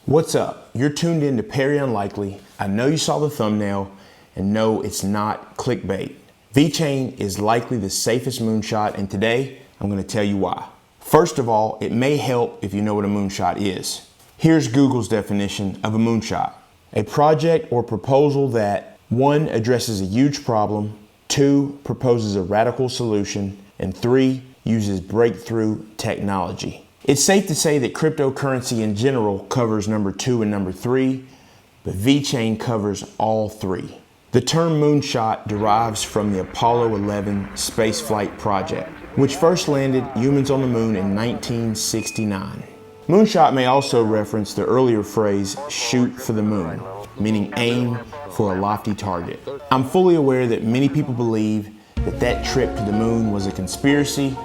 What's up? You're tuned in to Perry Unlikely. I know you saw the thumbnail and know it's not clickbait. Vechain is likely the safest moonshot, and today I'm going to tell you why. First of all, it may help if you know what a moonshot is. Here's Google's definition of a moonshot. A project or proposal that 1. addresses a huge problem, 2. proposes a radical solution, and 3. uses breakthrough technology. It's safe to say that cryptocurrency in general covers number 2 and number 3, but Vechain covers all 3. The term moonshot derives from the Apollo 11 spaceflight project, which first landed humans on the moon in 1969. Moonshot may also reference the earlier phrase, shoot for the moon, meaning aim for a lofty target. I'm fully aware that many people believe that that trip to the moon was a conspiracy,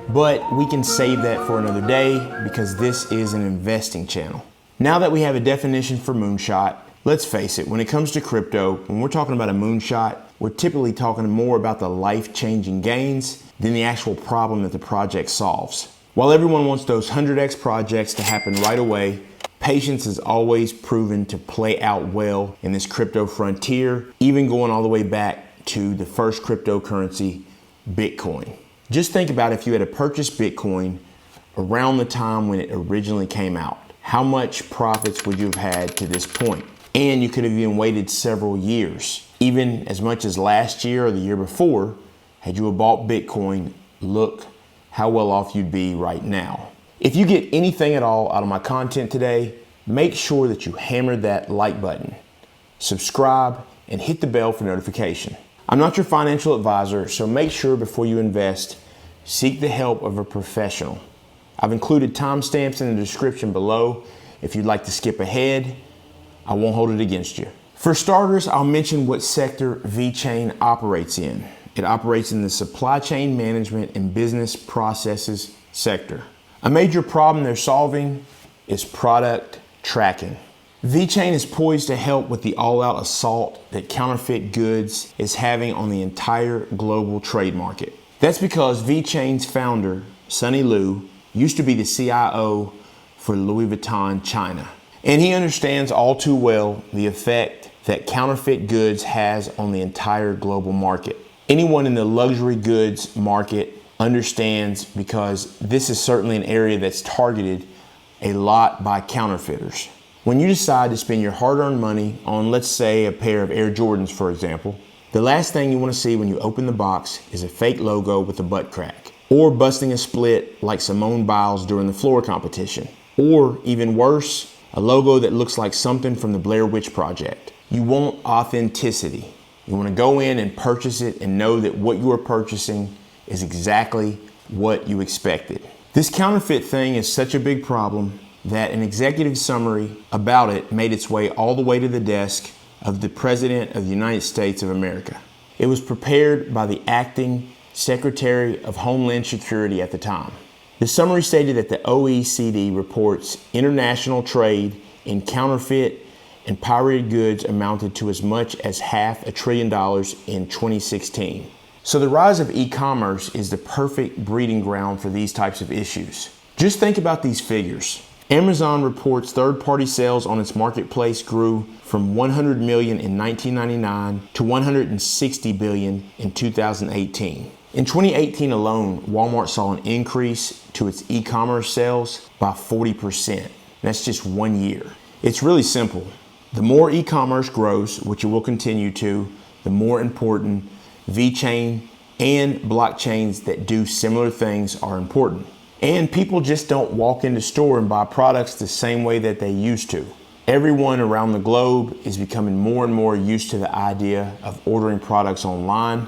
but we can save that for another day because this is an investing channel. Now that we have a definition for moonshot, let's face it, when it comes to crypto, when we're talking about a moonshot, we're typically talking more about the life-changing gains than the actual problem that the project solves. While everyone wants those 100x projects to happen right away, patience is always proven to play out well in this crypto frontier, even going all the way back to the first cryptocurrency, Bitcoin. Just think about if you had to purchase Bitcoin around the time when it originally came out. How much profits would you have had to this point? And you could have even waited several years. Even as much as last year or the year before, had you have bought Bitcoin, look how well off you'd be right now. If you get anything at all out of my content today, make sure that you hammer that like button, subscribe, and hit the bell for notification. I'm not your financial advisor, so make sure before you invest, seek the help of a professional. I've included timestamps in the description below. If you'd like to skip ahead, I won't hold it against you. For starters, I'll mention what sector Vechain operates in. It operates in the supply chain management and business processes sector. A major problem they're solving is product tracking. Vechain is poised to help with the all-out assault that counterfeit goods is having on the entire global trade market. That's because Vechain's founder, Sunny Liu, used to be the CIO for Louis Vuitton China. And he understands all too well the effect that counterfeit goods has on the entire global market. Anyone in the luxury goods market understands, because this is certainly an area that's targeted a lot by counterfeiters. When you decide to spend your hard-earned money on, let's say, a pair of Air Jordans, for example, the last thing you want to see when you open the box is a fake logo with a butt crack, or busting a split like Simone Biles during the floor competition, or even worse, a logo that looks like something from the Blair Witch Project. You want authenticity. You want to go in and purchase it and know that what you are purchasing is exactly what you expected. This counterfeit thing is such a big problem that an executive summary about it made its way all the way to the desk of the President of the United States of America. It was prepared by the acting Secretary of Homeland Security at the time. The summary stated that the OECD reports international trade in counterfeit and pirated goods amounted to as much as $500 billion in 2016. So the rise of e-commerce is the perfect breeding ground for these types of issues. Just think about these figures. Amazon reports third-party sales on its marketplace grew from 100 million in 1999 to 160 billion in 2018. In 2018 alone, Walmart saw an increase to its e-commerce sales by 40%. That's just 1 year. It's really simple. The more e-commerce grows, which it will continue to, the more important Vechain and blockchains that do similar things are important. And people just don't walk into store and buy products the same way that they used to. Everyone around the globe is becoming more and more used to the idea of ordering products online.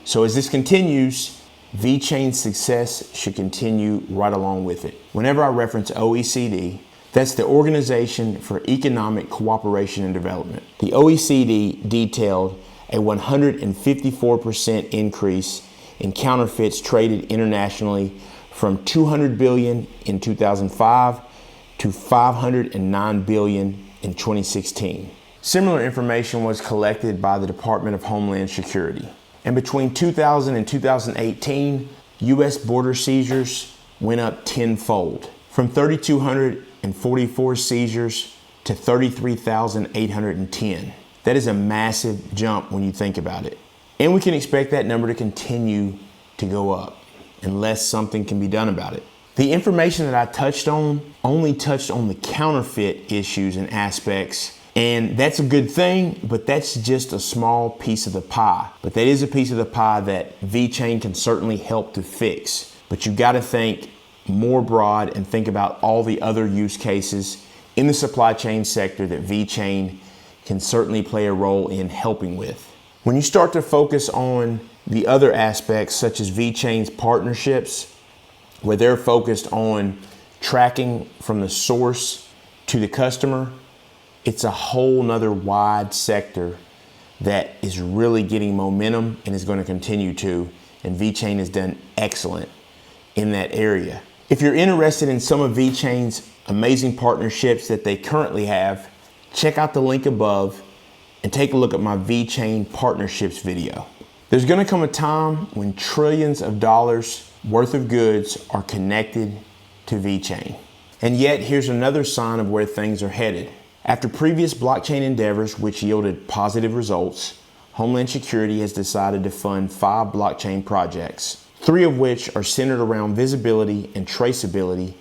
So as this continues, Vechain's success should continue right along with it. Whenever I reference OECD, that's the Organization for Economic Cooperation and Development. The OECD detailed a 154% increase in counterfeits traded internationally from 200 billion in 2005 to 509 billion in 2016. Similar information was collected by the Department of Homeland Security. And between 2000 and 2018, U.S. border seizures went up tenfold, from 3,244 seizures to 33,810. That is a massive jump when you think about it. And we can expect that number to continue to go up unless something can be done about it. The information that I touched on only touched on the counterfeit issues and aspects, and that's a good thing, but that's just a small piece of the pie. But that is a piece of the pie that Vechain can certainly help to fix. But you got to think more broad and think about all the other use cases in the supply chain sector that Vechain can certainly play a role in helping with. When you start to focus on the other aspects, such as Vechain's partnerships, where they're focused on tracking from the source to the customer, it's a whole nother wide sector that is really getting momentum and is going to continue to, and Vechain has done excellent in that area. If you're interested in some of Vechain's amazing partnerships that they currently have, check out the link above and take a look at my Vechain partnerships video. There's going to come a time when trillions of dollars worth of goods are connected to Vechain. And yet here's another sign of where things are headed. After previous blockchain endeavors which yielded positive results, Homeland Security has decided to fund 5 blockchain projects, 3 of which are centered around visibility and traceability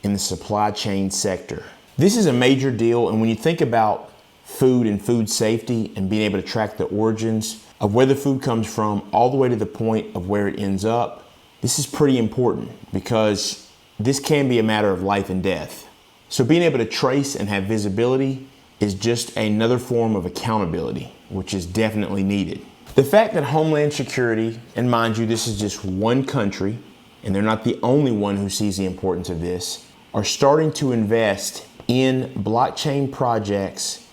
in the supply chain sector. This is a major deal, and when you think about food and food safety and being able to track the origins of where the food comes from all the way to the point of where it ends up, this is pretty important because this can be a matter of life and death. So being able to trace and have visibility is just another form of accountability, which is definitely needed. The fact that Homeland Security, and mind you, this is just one country, and they're not the only one who sees the importance of this, are starting to invest in blockchain projects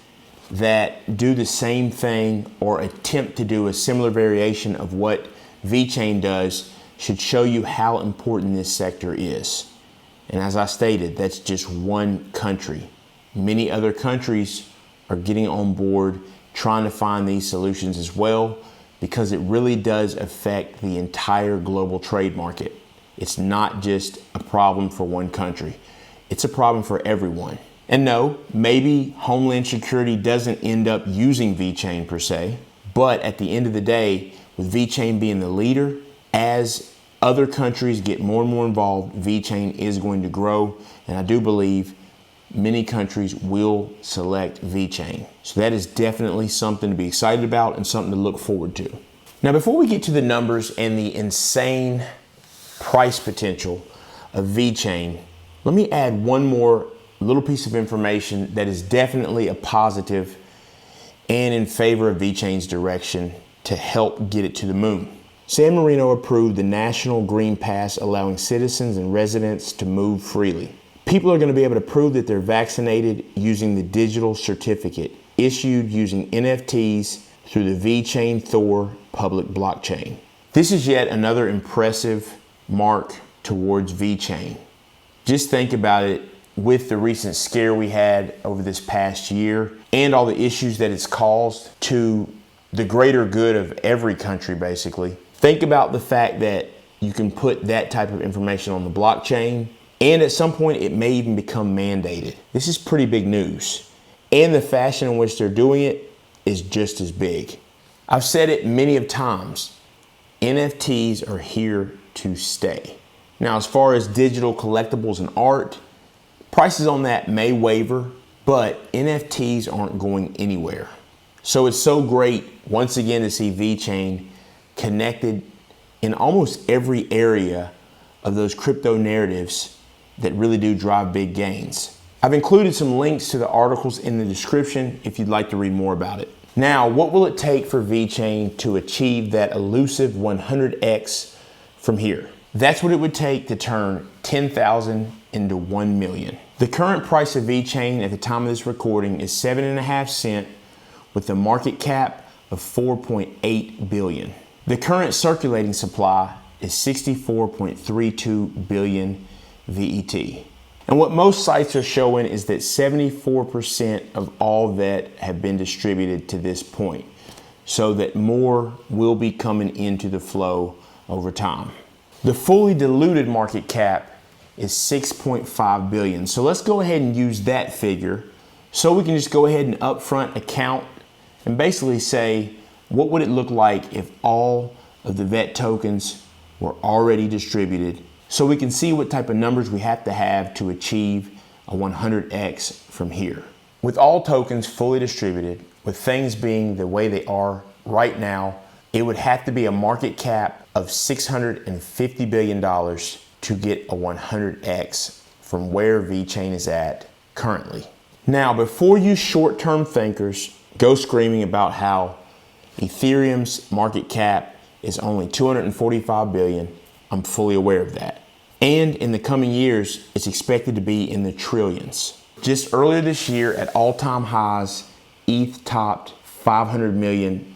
that do the same thing or attempt to do a similar variation of what Vechain does should show you how important this sector is. And as I stated, that's just one country. Many other countries are getting on board trying to find these solutions as well, because it really does affect the entire global trade market. It's not just a problem for one country. It's a problem for everyone. And no, maybe Homeland Security doesn't end up using Vechain per se, but at the end of the day, with Vechain being the leader, as other countries get more and more involved, Vechain is going to grow, and I do believe many countries will select Vechain. So that is definitely something to be excited about and something to look forward to. Now, before we get to the numbers and the insane price potential of Vechain, let me add one more little piece of information that is definitely a positive and in favor of Vechain's direction to help get it to the moon. San Marino approved the National Green Pass, allowing citizens and residents to move freely. People are going to be able to prove that they're vaccinated using the digital certificate issued using NFTs through the Vechain Thor public blockchain. This is yet another impressive mark towards Vechain. Just think about it, with the recent scare we had over this past year and all the issues that it's caused to the greater good of every country, basically. Think about the fact that you can put that type of information on the blockchain, and at some point it may even become mandated. This is pretty big news, and the fashion in which they're doing it is just as big. I've said it many of times, NFTs are here to stay. Now, as far as digital collectibles and art, prices on that may waver, but NFTs aren't going anywhere. So it's so great once again to see Vechain connected in almost every area of those crypto narratives that really do drive big gains. I've included some links to the articles in the description if you'd like to read more about it. Now, what will it take for Vechain to achieve that elusive 100x from here? That's what it would take to turn 10,000 into 1 million. The current price of Vechain at the time of this recording is 7.5 cents with a market cap of 4.8 billion. The current circulating supply is 64.32 billion VET. And what most sites are showing is that 74% of all that have been distributed to this point, so that more will be coming into the flow over time. The fully diluted market cap is 6.5 billion. So let's go ahead and use that figure So we can just go ahead and upfront account and basically say, what would it look like if all of the VET tokens were already distributed, so we can see what type of numbers we have to achieve a 100x from here. With all tokens fully distributed, with things being the way they are right now, it would have to be a market cap of $650 billion to get a 100x from where Vechain is at currently. Now, before you short-term thinkers go screaming about how Ethereum's market cap is only 245 billion, I'm fully aware of that. And in the coming years, it's expected to be in the trillions. Just earlier this year at all-time highs, ETH topped $500 million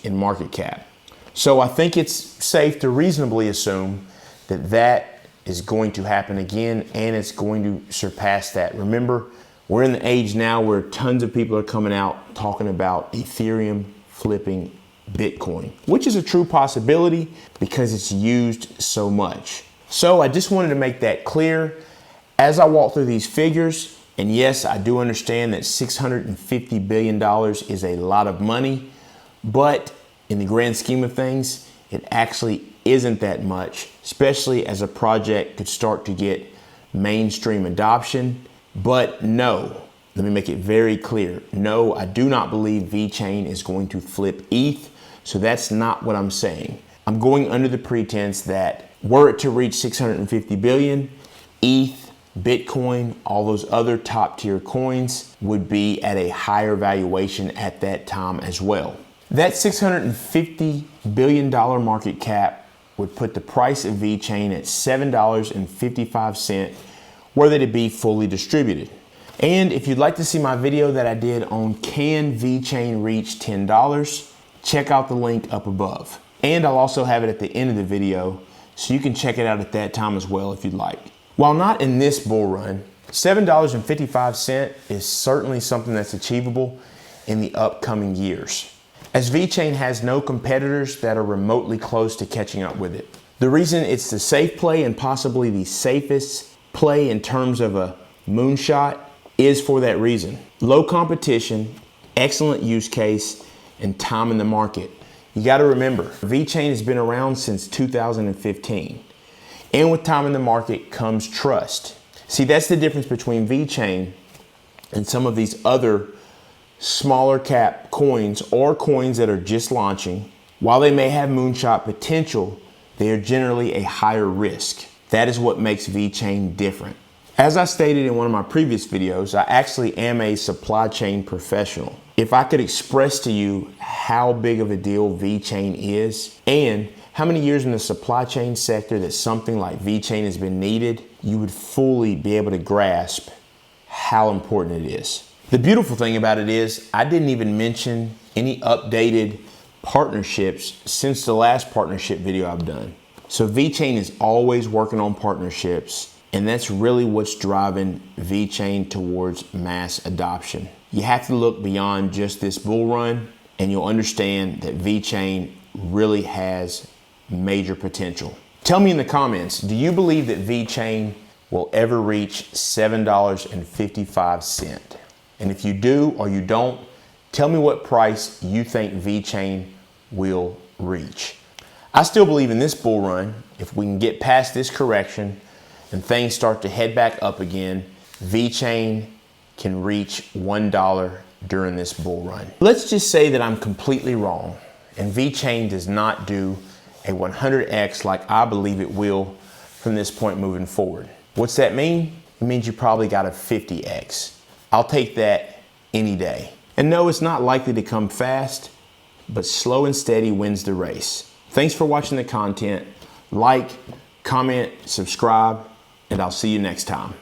in market cap. So I think it's safe to reasonably assume that that is going to happen again, and it's going to surpass that. Remember, we're in the age now where tons of people are coming out talking about Ethereum flipping Bitcoin, which is a true possibility because it's used so much. So I just wanted to make that clear as I walk through these figures. And yes, I do understand that $650 billion is a lot of money, but in the grand scheme of things, it actually isn't that much, especially as a project could start to get mainstream adoption. But no, let me make it very clear. No, I do not believe Vechain is going to flip ETH. So that's not what I'm saying. I'm going under the pretense that were it to reach 650 billion, ETH, Bitcoin, all those other top tier coins would be at a higher valuation at that time as well. That $650 billion market cap would put the price of Vechain at $7.55 were they to be fully distributed. And if you'd like to see my video that I did on can Vechain reach $10, check out the link up above. And I'll also have it at the end of the video, so you can check it out at that time as well if you'd like. While not in this bull run, $7.55 is certainly something that's achievable in the upcoming years, as Vechain has no competitors that are remotely close to catching up with it. The reason it's the safe play and possibly the safest play in terms of a moonshot is for that reason. Low competition, excellent use case, and time in the market. You got to remember, Vechain has been around since 2015. And with time in the market comes trust. See, that's the difference between Vechain and some of these other smaller cap coins or coins that are just launching. While they may have moonshot potential, they are generally a higher risk. That is what makes Vechain different. As I stated in one of my previous videos, I actually am a supply chain professional. If I could express to you how big of a deal Vechain is and how many years in the supply chain sector that something like Vechain has been needed, you would fully be able to grasp how important it is. The beautiful thing about it is I didn't even mention any updated partnerships since the last partnership video I've done. So Vechain is always working on partnerships, and that's really what's driving Vechain towards mass adoption. You have to look beyond just this bull run, and you'll understand that Vechain really has major potential. Tell me in the comments, do you believe that Vechain will ever reach $7.55? And if you do or you don't, tell me what price you think Vechain will reach. I still believe in this bull run, if we can get past this correction and things start to head back up again, Vechain can reach $1 during this bull run. Let's just say that I'm completely wrong and Vechain does not do a 100x like I believe it will from this point moving forward. What's that mean? It means you probably got a 50x. I'll take that any day. And no, it's not likely to come fast, but slow and steady wins the race. Thanks for watching the content. Like, comment, subscribe, and I'll see you next time.